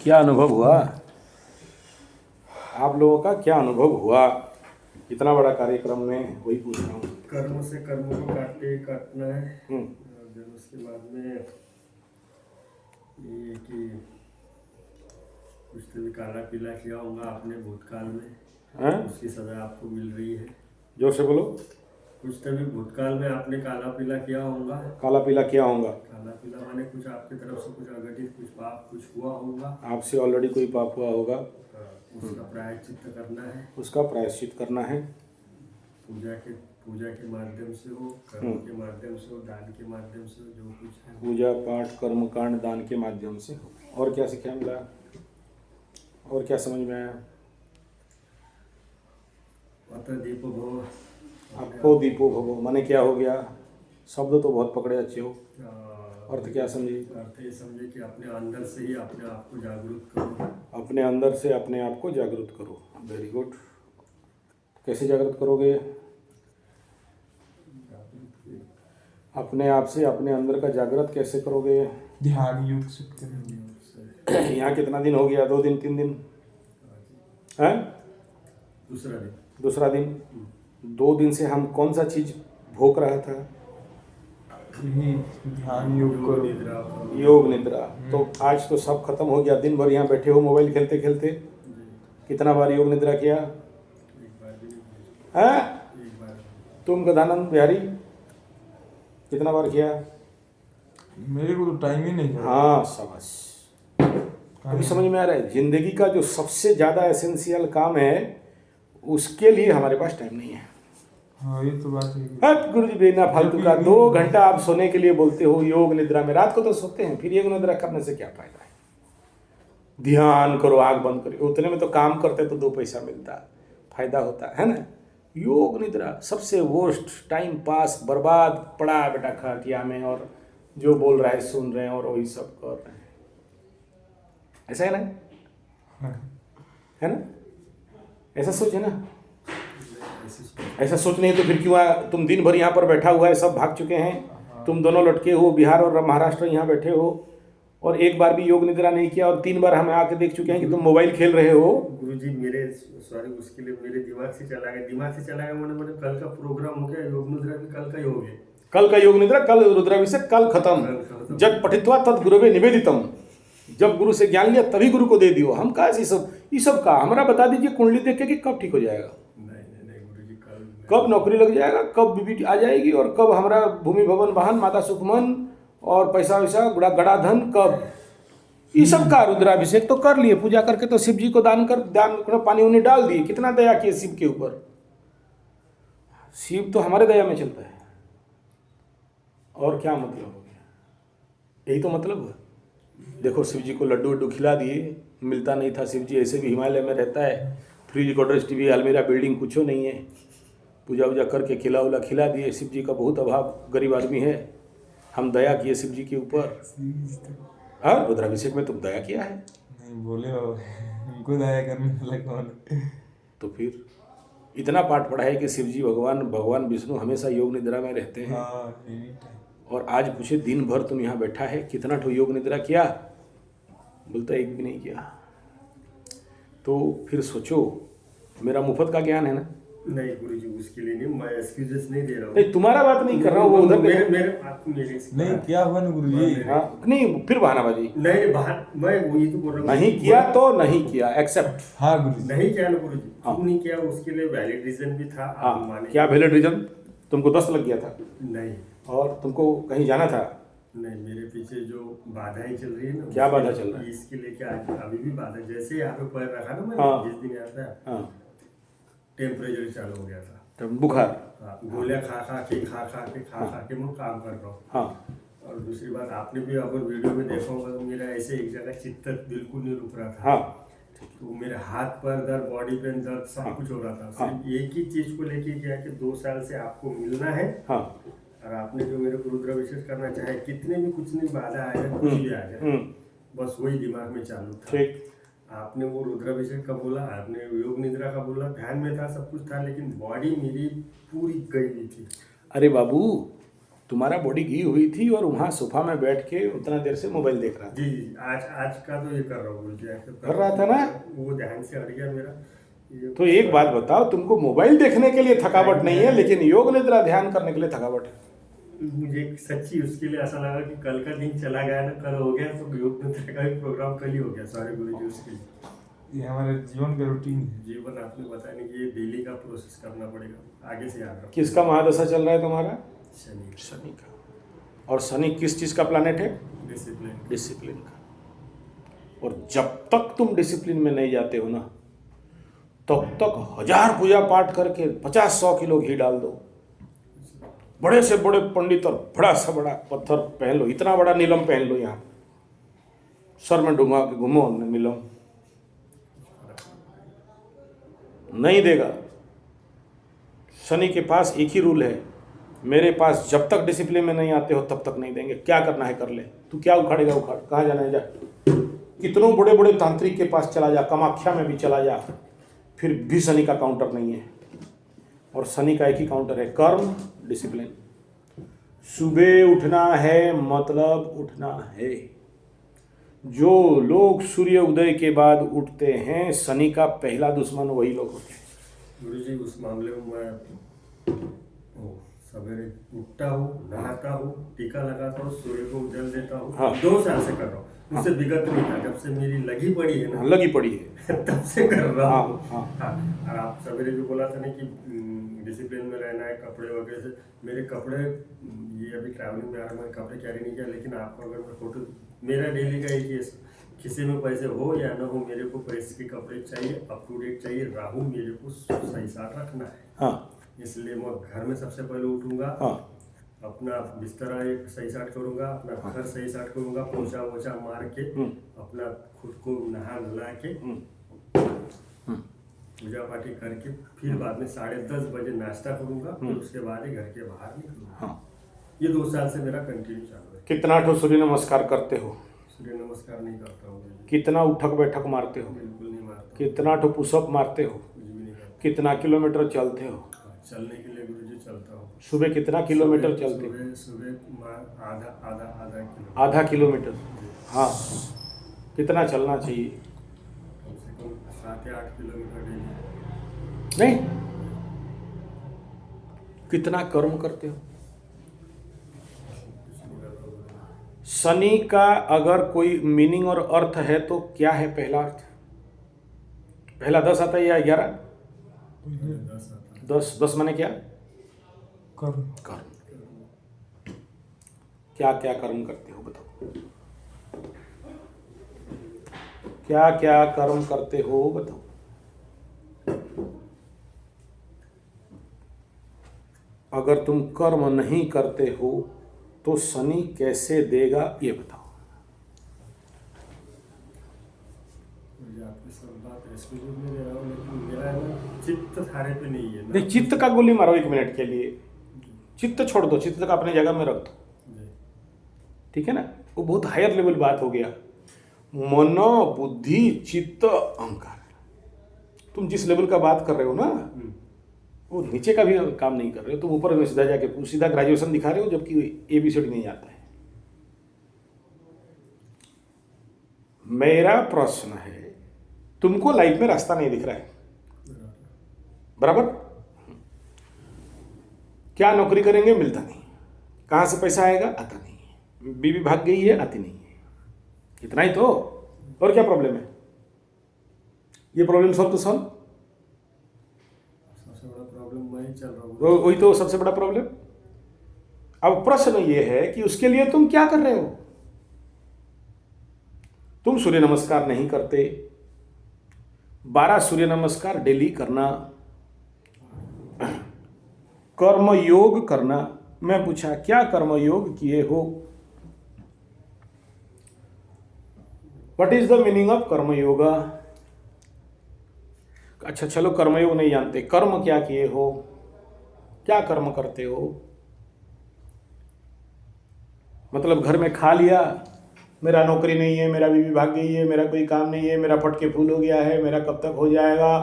क्या अनुभव हुआ? आप लोगों का क्या अनुभव हुआ इतना बड़ा कार्यक्रम में? वही पूछ रहा हूँ। कर्म से कर्म को काटना है। हम्म। और जब उसके बाद में ये कि कुछ तो भी काला पीला किया होगा आपने भूतकाल में, हैं? उसकी सजा आपको मिल रही है। जोर से बोलो। कुछ तो भी भूतकाल में आपने काला पीला किया होगा। काला पीला किया होगा। काला पीला माने कुछ आपकी तरफ से कुछ अघटित कुछ पाप कुछ हुआ होगा। आपसे ऑलरेडी कोई पाप हुआ होगा। उसका प्रायश्चित्त करना है। उसका प्रायश्चित करना है। पूजा के माध्यम से हो, कर्म के माध्यम से हो, दान के माध्यम से हो, जो कुछ है पूजा पाठ कर्म कांड दान के माध्यम से हो। और क्या सीखा मिला? और क्या समझ में आया? अतः दीपो भव। आपको दीपो भवो माने क्या हो गया? शब्द तो बहुत पकड़े अच्छे हो। अर्थ क्या समझे? अर्थ ये समझे कि अपने अंदर से ही अपने आप को जागरूक करो। अपने अंदर से अपने आप को जागरूक करो। Very good. कैसे जागरूक करोगे? अपने आप से अपने अंदर का जागृत कैसे करोगे? ध्यान योग से करेंगे। यहाँ कितना दिन हो गया? 2 दिन 3 दिन हैं? दूसरा दिन। 2 दिन से हम कौन सा चीज भोग रहा था? यही ध्यान योग करो। योग निद्रा। तो आज तो सब खत्म हो गया। दिन भर यहाँ बैठे हो मोबाइल खेलते खेलते। कितना बार योग निद्रा किया? हैं? तुम गदानंद बिहारी कितना बार किया? मेरे को तो टाइम ही नहीं था। हाँ शाबाश। अभी समझ में आ रहा है। जिंदगी का जो सबसे ज़्यादा एसेंशियल काम है उसके लिए हमारे पास टाइम नहीं है। हाँ ये तो बात है। हट गुरु जी बिना फालतू का 2 घंटा आप सोने के लिए बोलते हो योग निद्रा में। रात को तो सोते हैं, फिर योग निद्रा करने से क्या फायदा है? ध्यान करो, आँख बंद करो, उतने में तो काम करते तो 2 पैसा मिलता, फायदा होता है ना। योग निद्रा सबसे वर्स्ट टाइम पास, बर्बाद पड़ा है बेटा खटिया में, और जो बोल रहा है सुन रहे हैं और वही सब कर रहे हैं। ऐसा है ना? है ना? ऐसा सोच है ना? ऐसा सोच नहीं तो फिर क्यों तुम दिन भर यहाँ पर बैठा हुआ है, सब भाग चुके हैं, तुम दोनों लटके हो, बिहार और महाराष्ट्र यहाँ बैठे हो, और एक बार भी योग निद्रा नहीं किया, और 3 बार हमें आके देख चुके हैं कि तुम मोबाइल खेल रहे हो। गुरुजी मेरे सॉरी उसके लिए मेरे दिमाग से चला गया मैंने कल का प्रोग्राम हो गया, योग निद्रा भी कल का ही हो गया। कल का योग निद्रा, कल रुद्राभिषेक, कल खत्म। जब पठित्वा तद गुरुवे निवेदितम। जब गुरु से ज्ञान लिया तभी गुरु को दे दियो। हम कहा ये सब का हमारा बता दीजिए कुंडली देख के कि कब ठीक हो जाएगा, नहीं गुरुजी कब नौकरी लग जाएगा, कब बीबी आ जाएगी, और कब हमारा भूमि भवन वाहन माता सुखमन और पैसा वैसा गड़ा धन कब। ये सब का रुद्राभिषेक तो कर लिए, पूजा करके तो शिव जी को दान पानी उन्हें डाल दिए। कितना दया किए शिव के ऊपर। शिव तो हमारे दया में चलता है। और क्या मतलब हो गया? यही तो मतलब है। देखो शिव जी को लड्डू वड्डू खिला दिए, मिलता नहीं था। शिव जी ऐसे भी हिमालय में रहता है, फ्रिज गोदरेज टीवी अलमीरा बिल्डिंग कुछ नहीं है। पूजा वूजा करके खिला उला खिला दिए। शिव जी का बहुत अभाव, गरीब आदमी है। हम दया किए शिव जी के ऊपर। हाँ, रुद्राभिषेक में तुम दया किया है? नहीं बोले उनको दया करने वाला कौन है? तो फिर इतना पाठ पढ़ा है कि शिव जी भगवान विष्णु हमेशा योग निद्रा में रहते हैं। हाँ एनी टाइम। और आज पूछे दिन भर तुम यहाँ बैठा है, कितना ठो योग निद्रा किया? बोलता एक भी नहीं किया। तो फिर सोचो, मेरा मुफ्त का ज्ञान है ना? नहीं गुरुजी उसके लिए नहीं, मैं एक्सक्यूजेस नहीं दे रहा हूँ। नहीं, तुम्हारा बात नहीं कर रहा हूँ, वो उधर मेरे नहीं क्या हुआ ना गुरुजी? हाँ नहीं, फिर बहानाबाजी नहीं मैं वही तो बोल रहा हूँ। नहीं किया तो नहीं किया, एक्सेप्ट। हाँ गुरुजी। नहीं किया ना गुरुजी, हाँ। क्यों नहीं किया उसके लिए वैलिड रीजन भी था। आप हाँ, माने क्या वैलिड रीजन? तुमको दस्त लग गया था नहीं, और तुमको कहीं जाना था? नहीं मेरे पीछे जो बाधाएं चल रही है ना, क्या बाधा चल रहा है? इसके लेके आज अभी भी बाधा, जैसे यहाँ पे पैर रखा ना मैंने, हाँ। जिस दिन यहाँ था हाँ, टेम्परेचर चालू हो गया था। तो बुखार। हाँ, गोलियां खा खा के मैं काम कर रहा हूँ। हाँ, और दूसरी बात, आपने भी अगर वीडियो में देखा होगा तो मेरा ऐसे एक जगह चित्त बिल्कुल नहीं रुक रहा था। हाँ, तो मेरे हाथ पर दर्द, बॉडी पेन दर्द, सब कुछ हो रहा था। सिर्फ एक ही चीज को लेके गया कि 2 साल से आपको मिलना है। हाँ, और आपने जो मेरे को रुद्राभिषेक करना चाहे, कितने भी कुछ नहीं बाधा आ जाए, कुछ भी आ जाए, बस वही दिमाग में चालू था। ठीक। आपने वो रुद्राभिषेक का बोला, आपने योग निद्रा का बोला, ध्यान में था, सब कुछ था, लेकिन बॉडी मेरी पूरी गई हुई थी। अरे बाबू, तुम्हारा बॉडी घी हुई थी और वहाँ सोफा में बैठ के उतना देर से मोबाइल देख रहा था। जी जी, आज का तो ये कर रहा हूँ गुरुजी, कर रहा था ना? वो ध्यान से हट गया मेरा। ये तो एक बात बताओ, तुमको मोबाइल देखने के लिए थकावट नहीं है, लेकिन योग निद्रा ध्यान करने के लिए थकावट है। मुझे सच्ची उसके लिए ऐसा लगा कि कल का दिन चला गया ना, कल हो गया तो योग निद्रा का भी प्रोग्राम कल ही हो गया। सॉरी गुरुजी उसके लिए। ये हमारे जीवन का रूटीन है। जीवन आपने बताया नहीं कि ये डेली का प्रोसेस करना पड़ेगा, आगे से याद रखो। किसका महादशा चल रहा है तुम्हारा? शनि। शनि का। और शनि किस चीज का प्लानेट है? डिसिप्लिन। डिसिप्लिन का। और जब तक तुम डिसिप्लिन में नहीं जाते हो ना, तब तक 1000 पूजा पाठ करके 50-100 किलो घी डाल दो, बड़े से बड़े पंडित और बड़ा सा बड़ा पत्थर पहन लो, इतना बड़ा नीलम पहन लो, यहाँ सर में ढूंढा के घूमो नीलम, नहीं देगा। शनि के पास एक ही रूल है, मेरे पास जब तक डिसिप्लिन में नहीं आते हो तब तक नहीं देंगे। क्या करना है कर ले, तू क्या उखाड़ेगा उखाड़, कहाँ जाना है जा, कितनों बड़े बड़े तांत्रिक के पास चला जा, कामाख्या में भी चला जा, फिर भी शनि का काउंटर नहीं है। और शनि का एक ही काउंटर है, कर्म डिसिप्लिन। सुबह उठना है मतलब उठना है। जो लोग सूर्य उदय के बाद उठते हैं, शनि का पहला दुश्मन वही लोग होते हैं। गुरुजी उस मामले में मैं सवेरे उठता हूँ, नहाता हूँ, टीका लगाता हूँ, सूर्य को जल देता हूँ। हाँ। 2 साल से कर रहा हूँ, मुझसे बिगड़ नहीं था। जब से मेरी लगी पड़ी है ना, लगी पड़ी है, तब से कर रहा हूँ। हाँ, हाँ। और आप सवेरे जो बोला था ना कि डिसिप्लिन में रहना है, कपड़े वगैरह से, मेरे कपड़े ये अभी ट्रैवलिंग में आ रहा, मैंने कपड़े कैरी नहीं किया, लेकिन आपको अगर मैं फोटो, मेरा डेली का एक ही, किसी में पैसे हो या ना हो, मेरे को प्रेस के कपड़े चाहिए, अप टू डेट चाहिए। राहु मेरे को सही साथ रखना है। हाँ, इसलिए मैं घर में सबसे पहले उठूंगा, हाँ, अपना बिस्तरा एक सही साट करूंगा, अपना घर सही साट करूंगा, पोछा वोछा मार के, अपना खुद को नहा धुला के, पूजा पाठी करके, फिर बाद में 10:30 बजे नाश्ता करूंगा, फिर उसके बाद ही घर के बाहर निकलूंगा। हाँ। ये 2 साल से मेरा कंटिन्यू चालू है। कितना ठो सूर्य नमस्कार करते हो? सूर्य नमस्कार नहीं करता हूँ, कितना उठक बैठक मारते हो? बिल्कुल नहीं मारता, कितना ठो पुशअप मारते हो? कुछ भी नहीं करता। कितना किलोमीटर चलते हो? चलने के लिए गुरुजी चलता हूँ। सुबह कितना किलोमीटर चलते हो? सुबह आधा किलो, आधा किलोमीटर। हाँ, कितना चलना चाहिए? कम से कम 7 या 8 किलोमीटर डेली। नहीं, कितना कर्म करते हो? शनि का अगर कोई मीनिंग और अर्थ है तो क्या है पहला अर्थ? पहला 10 आता है या 11? 10 माने क्या? कर्म। कर्म। क्या क्या कर्म करते हो बताओ? क्या क्या कर्म करते हो बताओ? अगर तुम कर्म नहीं करते हो तो शनि कैसे देगा ये बताओ? मुझे आपकी सब बात रेस्पेक्ट में दे रहा हूँ, लेकिन मेरा ना चित्त थारे पे नहीं है ना। देख, चित्त का गोली मारो 1 मिनट के लिए, चित्त छोड़ दो, चित्त का अपने जगह में रख दो, जी। ठीक है ना? वो बहुत हायर लेवल बात हो गया। मनो बुद्धि चित्त अहंकार, तुम जिस लेवल का बात कर रहे हो ना, वो नीचे का भी काम नहीं कर रहे हो। तुम ऊपर में सीधा जाके सीधा ग्रेजुएशन दिखा रहे हो, जबकि ABCD नहीं आता है। मेरा प्रश्न है, तुमको लाइफ में रास्ता नहीं दिख रहा है, बराबर? क्या नौकरी करेंगे, मिलता नहीं। कहाँ से पैसा आएगा, आता नहीं। बीवी भाग गई है, आती नहीं है। इतना ही तो, और क्या प्रॉब्लम है? ये प्रॉब्लम सॉल्व तो सॉल्व। सबसे बड़ा प्रॉब्लम मैं ही चल रहा हूँ। वही तो सबसे बड़ा प्रॉब्लम। अब प्रश्न ये है कि उसके लिए तुम क्या कर रहे हो? तुम सूर्य नमस्कार नहीं करते, 12 सूर्य नमस्कार डेली करना, कर्म योग करना। मैं पूछा क्या कर्म योग किए हो? What is the meaning of कर्म योगा? अच्छा चलो, कर्मयोग नहीं जानते, कर्म क्या किए हो? क्या कर्म करते हो? मतलब घर में खा लिया, मेरा नौकरी नहीं है, मेरा बीवी भाग गई है, मेरा कोई काम नहीं है, मेरा फटके फूल हो गया है, मेरा कब तक हो जाएगा?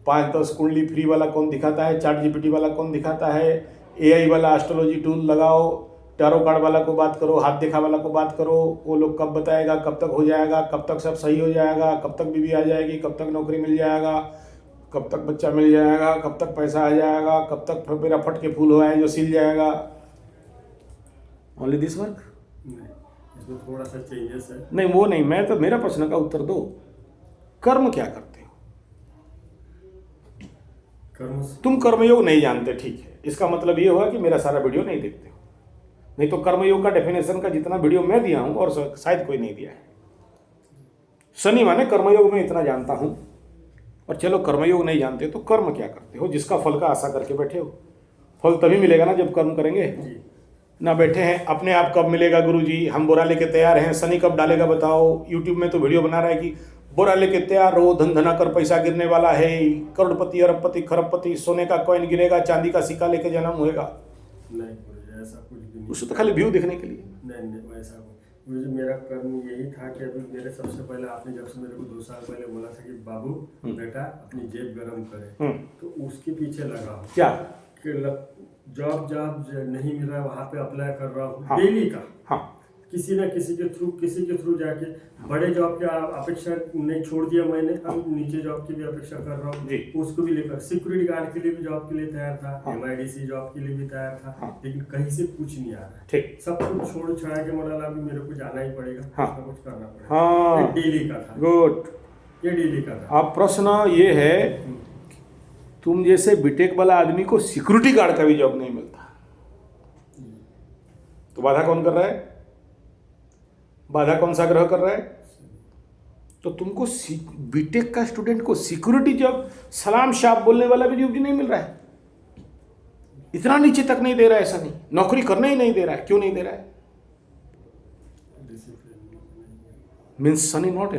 5-10 कुंडली फ्री वाला कौन दिखाता है? ChatGPT वाला कौन दिखाता है? AI वाला एस्ट्रोलॉजी टूल लगाओ, टैरो कार्ड वाला को बात करो, हाथ देखा वाला को बात करो, वो लोग कब बताएगा, कब तक हो जाएगा, कब तक सब सही हो जाएगा, कब तक बीवी आ जाएगी, कब तक नौकरी मिल जाएगा, कब तक बच्चा मिल जाएगा, कब तक पैसा आ जाएगा, कब तक मेरा फट के फूल हुआ है जो सिल जाएगा। Only this work? नहीं, इसमें थोड़ा सा चेंजेस है। नहीं वो नहीं, मैं तो मेरा प्रश्न का उत्तर दो। कर्म क्या करते हो? कर्म तुम कर्मयोग नहीं जानते, ठीक है, इसका मतलब ये हुआ कि मेरा सारा वीडियो नहीं देखते हो। नहीं तो कर्मयोग का डेफिनेशन का जितना वीडियो मैं दिया हूं और शायद कोई नहीं दिया है। शनि माने कर्मयोग में इतना जानता हूं। और चलो कर्मयोग नहीं जानते तो कर्म क्या करते हो, जिसका फल का आशा करके बैठे हो। फल तभी मिलेगा ना जब कर्म करेंगे। जी। ना बैठे हैं अपने आप कब मिलेगा गुरुजी, हम बोरा लेके तैयार हैं, शनि कब डालेगा बताओ। यूट्यूब में तो वीडियो बना रहा है कि बोरा लेके तैयार रहो, धन धना कर पैसा गिरने वाला है, करोड़पति अरबपति खरबपति, सोने का कॉइन गिरेगा, चांदी का सिक्का लेके जन्म होएगा। नहीं गुरुजी, ऐसा कुछ भी नहीं। उससे तो खाली व्यू दिखने के लिए। नहीं वैसा मुझे मेरा कर्म यही था कि अभी मेरे सबसे पहले आपने जब से मेरे को 2 साल पहले बोला था कि बाबू बेटा अपनी जेब गरम करे, तो उसके पीछे लगा हूं क्या कि जॉब नहीं मिल रहा है, वहाँ पे अप्लाई कर रहा हूँ हाँ। डेली का। हाँ किसी न किसी के थ्रू जाके बड़े जॉब की अपेक्षा नहीं छोड़ दिया मैंने, अब नीचे जॉब की भी अपेक्षा कर रहा हूँ। जी। उसको भी लेकर सिक्योरिटी गार्ड के लिए भी जॉब के लिए तैयार था, हाँ। MIDC जॉब के लिए भी तैयार था, हाँ। लेकिन कहीं से कुछ नहीं आ रहा। ठीक। सब कुछ छोड़ छाड़ के मतलब अभी मेरे को जाना ही पड़ेगा, हाँ। कुछ ना कुछ करना पड़ेगा। हाँ। ये डेली का था, गुड। ये डेली का था। अब प्रश्न ये है, तुम जैसे बीटेक वाला आदमी को सिक्योरिटी गार्ड का भी जॉब नहीं मिलता, तो बाधा कौन कर रहा है? बाधा कौन सा ग्रह कर रहा है? तो तुमको बीटेक का स्टूडेंट को सिक्योरिटी जॉब, सलाम शाप बोलने वाला भी जॉब नहीं मिल रहा है। इतना नीचे तक नहीं दे रहा है, ऐसा नहीं, नौकरी करने ही नहीं दे रहा है। क्यों नहीं दे रहा है? Means Sunny not